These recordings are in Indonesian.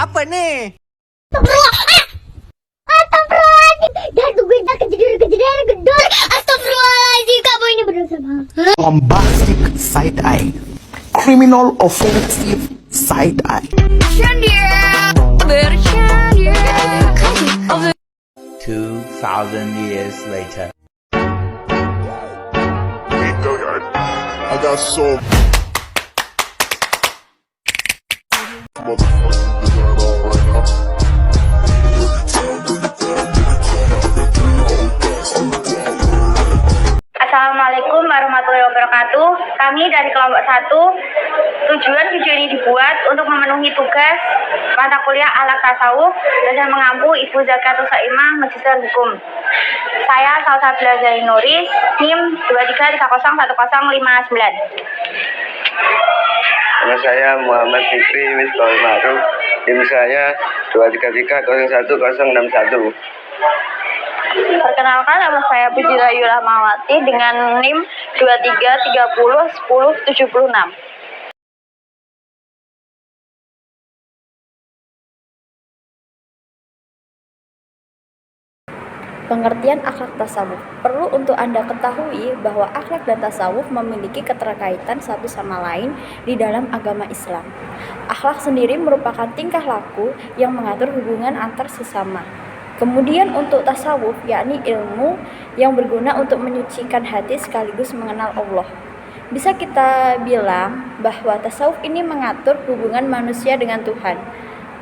Apa nih? Astagfirullahaladzim, kamu ini berdosa banget. Bombastic side eye, criminal offensive side eye. 2,000 years later. I got so motherfucking design on right now. Assalamualaikum warahmatullahi wabarakatuh. Kami dari kelompok 1, tujuan video ini dibuat untuk memenuhi tugas mata kuliah Akhlak Tasawuf dan mengampu Ibu Zakatul Saimah Magister Hukum. Saya Salsabila Zainuris, NIM 23301059. Nama saya Muhammad Fikri Misbahul Ma'ruf. NIM saya 233011061. Perkenalkan, nama saya Puji Rayu Rahmawati dengan NIM 23301076. Pengertian akhlak tasawuf. Perlu untuk Anda ketahui bahwa akhlak dan tasawuf memiliki keterkaitan satu sama lain di dalam agama Islam. Akhlak sendiri merupakan tingkah laku yang mengatur hubungan antar sesama. Kemudian untuk tasawuf, yakni ilmu yang berguna untuk menyucikan hati sekaligus mengenal Allah. Bisa kita bilang bahwa tasawuf ini mengatur hubungan manusia dengan Tuhan.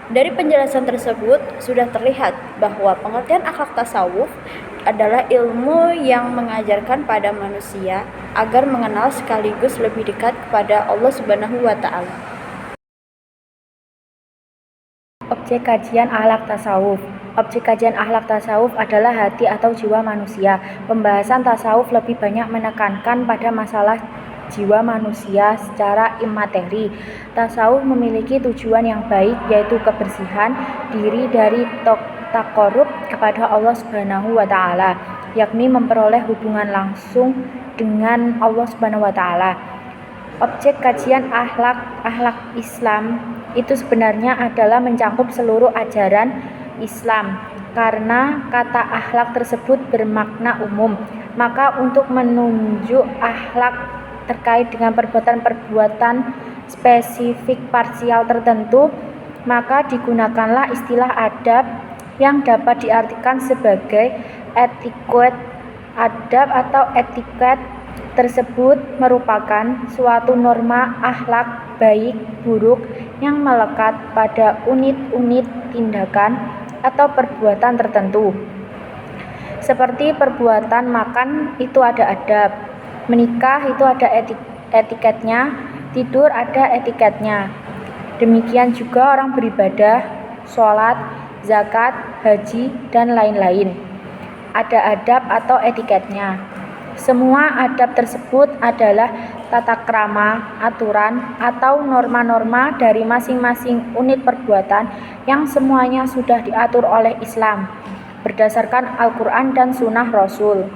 Dari penjelasan tersebut sudah terlihat bahwa pengertian akhlak tasawuf adalah ilmu yang mengajarkan pada manusia agar mengenal sekaligus lebih dekat kepada Allah Subhanahu wa taala. Objek kajian akhlak tasawuf. Objek kajian akhlak tasawuf adalah hati atau jiwa manusia. Pembahasan tasawuf lebih banyak menekankan pada masalah jiwa manusia secara imateri. Tasawuf memiliki tujuan yang baik, yaitu kebersihan diri dari takarrub kepada Allah Subhanahu wa taala, yakni memperoleh hubungan langsung dengan Allah Subhanahu wa taala. Objek kajian akhlak Islam itu sebenarnya adalah mencakup seluruh ajaran Islam. Karena kata akhlak tersebut bermakna umum, maka untuk menunjuk akhlak terkait dengan perbuatan-perbuatan spesifik parsial tertentu, maka digunakanlah istilah adab yang dapat diartikan sebagai etiket. Adab atau etiket tersebut merupakan suatu norma akhlak baik buruk yang melekat pada unit-unit tindakan atau perbuatan tertentu. Seperti perbuatan makan itu ada adab, menikah itu ada etiketnya, tidur ada etiketnya. Demikian juga orang beribadah, sholat, zakat, haji, dan lain-lain. Ada adab atau etiketnya. Semua adab tersebut adalah tata krama, aturan, atau norma-norma dari masing-masing unit perbuatan yang semuanya sudah diatur oleh Islam berdasarkan Al-Quran dan Sunnah Rasul.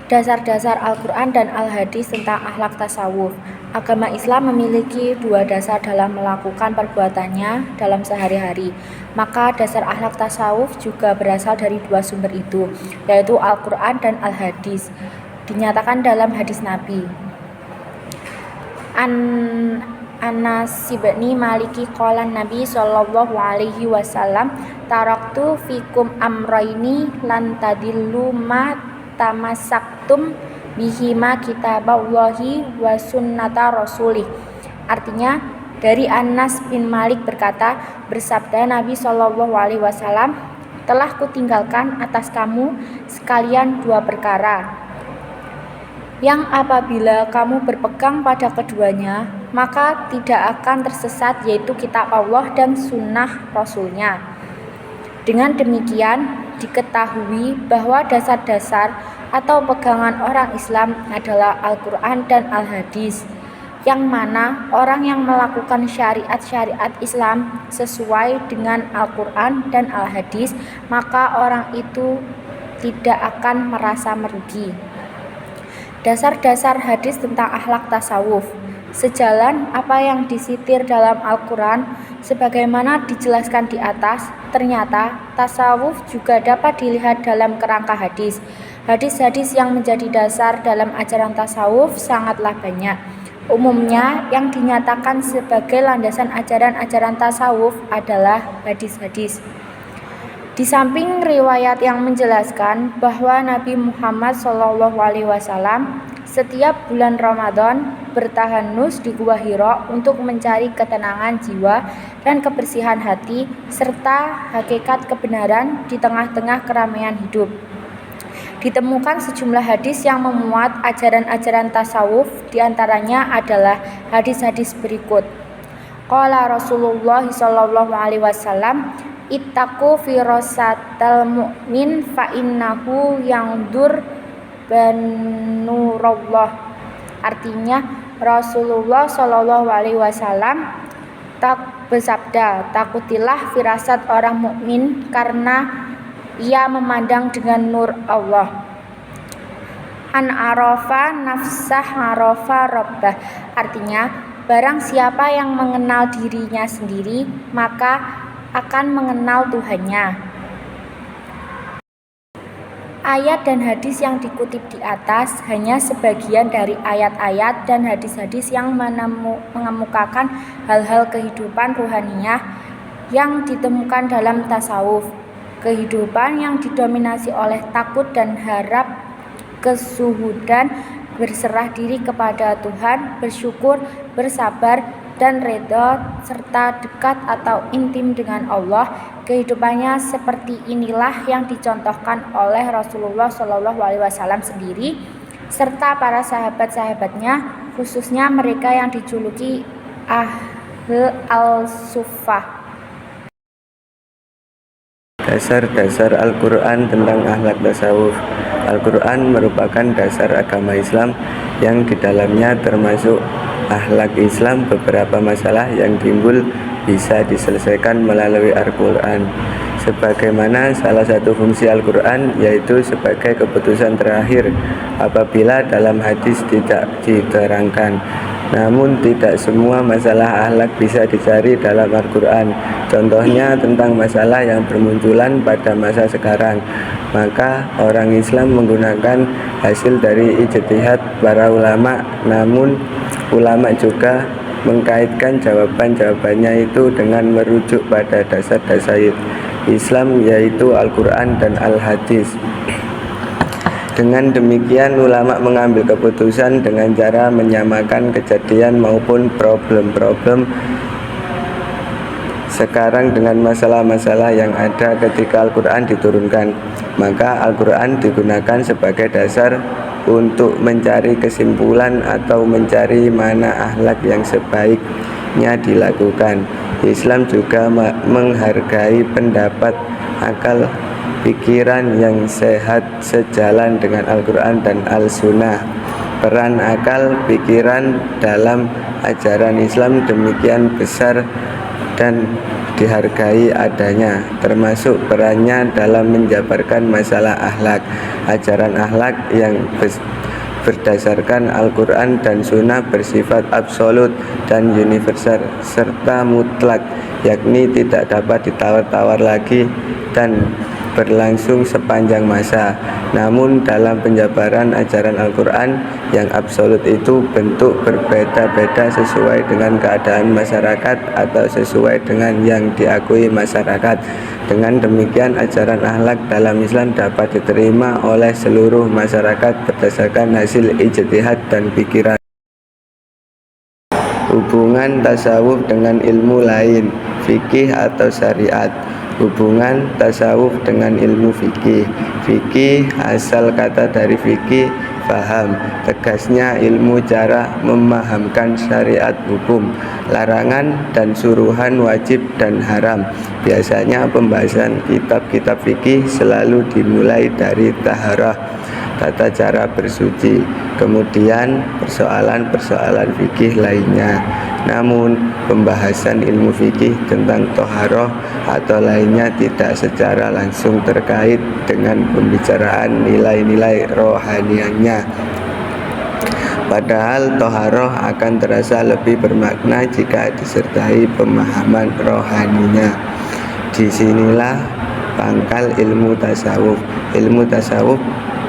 Dasar-dasar Al-Quran dan Al-Hadis tentang akhlak tasawuf. Agama Islam memiliki dua dasar dalam melakukan perbuatannya dalam sehari-hari. Maka dasar akhlak tasawuf juga berasal dari dua sumber itu, yaitu Al-Quran dan Al-Hadis. Dinyatakan dalam hadis Nabi. Anas bin Maliki qala Nabi sallallahu alaihi wasallam, taraktu fikum amraini lan tadillu ma tamasaktum bihima kitaballahi wa sunnata rasulih. Artinya, dari Anas bin Malik berkata, bersabda Nabi Shallallahu alaihi wasallam, telah kutinggalkan atas kamu sekalian dua perkara yang apabila kamu berpegang pada keduanya, maka tidak akan tersesat, yaitu kitab Allah dan sunnah Rasulnya. Dengan demikian, diketahui bahwa dasar-dasar atau pegangan orang Islam adalah Al-Quran dan Al-Hadis, yang mana orang yang melakukan syariat-syariat Islam sesuai dengan Al-Quran dan Al-Hadis, maka orang itu tidak akan merasa merugi. Dasar-dasar hadis tentang akhlak tasawuf. Sejalan apa yang disitir dalam Al-Quran, sebagaimana dijelaskan di atas, ternyata tasawuf juga dapat dilihat dalam kerangka hadis. Hadis-hadis yang menjadi dasar dalam ajaran tasawuf sangatlah banyak. Umumnya, yang dinyatakan sebagai landasan ajaran-ajaran tasawuf adalah hadis-hadis. Di samping riwayat yang menjelaskan bahwa Nabi Muhammad SAW setiap bulan Ramadan bertahanus di Gua Hira untuk mencari ketenangan jiwa dan kebersihan hati serta hakikat kebenaran di tengah-tengah keramaian hidup. Ditemukan sejumlah hadis yang memuat ajaran-ajaran tasawuf, diantaranya adalah hadis-hadis berikut. Qala Rasulullah SAW, ittaqu firasatal mu'min fa innahu yangdur banurullah. Artinya Rasulullah SAW bersabda, takutilah firasat orang mukmin karena ia memandang dengan nur Allah. An arafa nafsah arafa rabbah. Artinya barang siapa yang mengenal dirinya sendiri maka akan mengenal Tuhannya. Ayat dan hadis yang dikutip di atas hanya sebagian dari ayat-ayat dan hadis-hadis yang mengemukakan hal-hal kehidupan ruhaniyah yang ditemukan dalam tasawuf. Kehidupan yang didominasi oleh takut dan harap, kesuhudan, berserah diri kepada Tuhan, bersyukur, bersabar, dan redha serta dekat atau intim dengan Allah. Kehidupannya seperti inilah yang dicontohkan oleh Rasulullah SAW sendiri serta para sahabat-sahabatnya, khususnya mereka yang dijuluki Ahl al-Suffah. Dasar-dasar Al-Quran tentang akhlak tasawuf. Al-Quran merupakan dasar agama Islam yang di dalamnya termasuk akhlak Islam. Beberapa masalah yang timbul bisa diselesaikan melalui Al-Quran. Sebagaimana salah satu fungsi Al-Quran yaitu sebagai keputusan terakhir apabila dalam hadis tidak diterangkan. Namun tidak semua masalah akhlak bisa dicari dalam Al-Quran. Contohnya tentang masalah yang bermunculan pada masa sekarang. Maka orang Islam menggunakan hasil dari ijtihad para ulama. Namun ulama juga mengkaitkan jawaban-jawabannya itu dengan merujuk pada dasar-dasar Islam yaitu Al-Quran dan Al-Hadis. Dengan demikian ulama mengambil keputusan dengan cara menyamakan kejadian maupun problem-problem sekarang dengan masalah-masalah yang ada ketika Al-Quran diturunkan. Maka Al-Quran digunakan sebagai dasar untuk mencari kesimpulan atau mencari mana akhlak yang sebaiknya dilakukan. Islam juga menghargai pendapat, akal, pikiran yang sehat sejalan dengan Al-Quran dan Al-Sunnah. Peran akal, pikiran dalam ajaran Islam demikian besar dan dihargai adanya, termasuk perannya dalam menjabarkan masalah akhlak. Ajaran akhlak yang berdasarkan Al-Quran dan Sunnah bersifat absolut dan universal serta mutlak, yakni tidak dapat ditawar-tawar lagi dan berlangsung sepanjang masa. Namun dalam penjabaran ajaran Al-Quran yang absolut itu bentuk berbeda-beda sesuai dengan keadaan masyarakat atau sesuai dengan yang diakui masyarakat. Dengan demikian ajaran akhlak dalam Islam dapat diterima oleh seluruh masyarakat berdasarkan hasil ijtihad dan pikiran. Hubungan tasawuf dengan ilmu lain, fikih atau syariat. Hubungan tasawuf dengan ilmu fikih. Fikih asal kata dari fikih, faham, tegasnya ilmu cara memahamkan syariat hukum, larangan dan suruhan, wajib dan haram. Biasanya pembahasan kitab-kitab fikih selalu dimulai dari taharah, tata cara bersuci, kemudian persoalan-persoalan fikih lainnya. Namun pembahasan ilmu fikih tentang toharoh atau lainnya tidak secara langsung terkait dengan pembicaraan nilai-nilai rohaniannya. Padahal toharoh akan terasa lebih bermakna jika disertai pemahaman rohaninya. Disinilah pangkal ilmu tasawuf. Ilmu tasawuf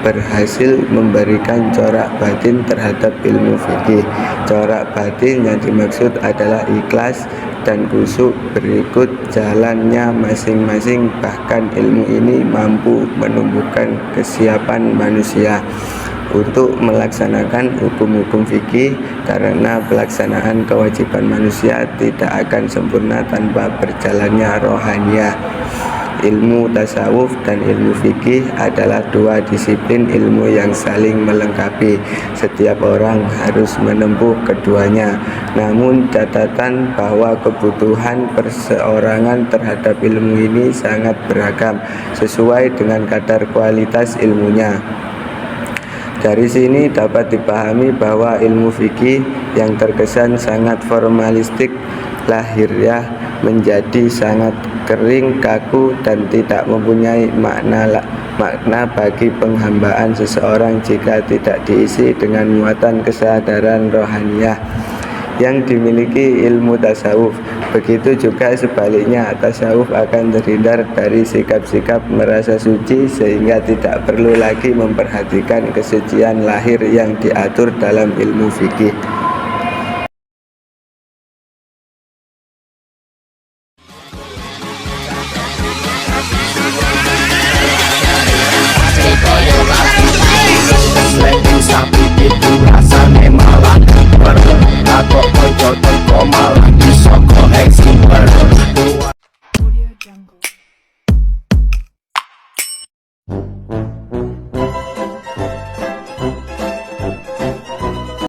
berhasil memberikan corak batin terhadap ilmu fikih. Corak batin yang dimaksud adalah ikhlas dan khusyuk berikut jalannya masing-masing. Bahkan ilmu ini mampu menumbuhkan kesiapan manusia untuk melaksanakan hukum-hukum fikih, karena pelaksanaan kewajiban manusia tidak akan sempurna tanpa berjalannya rohaniah. Ilmu tasawuf dan ilmu fikih adalah dua disiplin ilmu yang saling melengkapi. Setiap orang harus menempuh keduanya. Namun catatan bahwa kebutuhan perseorangan terhadap ilmu ini sangat beragam sesuai dengan kadar kualitas ilmunya. Dari sini dapat dipahami bahwa ilmu fikih yang terkesan sangat formalistik lahiriah menjadi sangat kering, kaku, dan tidak mempunyai makna bagi penghambaan seseorang jika tidak diisi dengan muatan kesadaran rohaniah yang dimiliki ilmu tasawuf. Begitu juga sebaliknya, tasawuf akan terhindar dari sikap-sikap merasa suci sehingga tidak perlu lagi memperhatikan kesucian lahir yang diatur dalam ilmu fikih.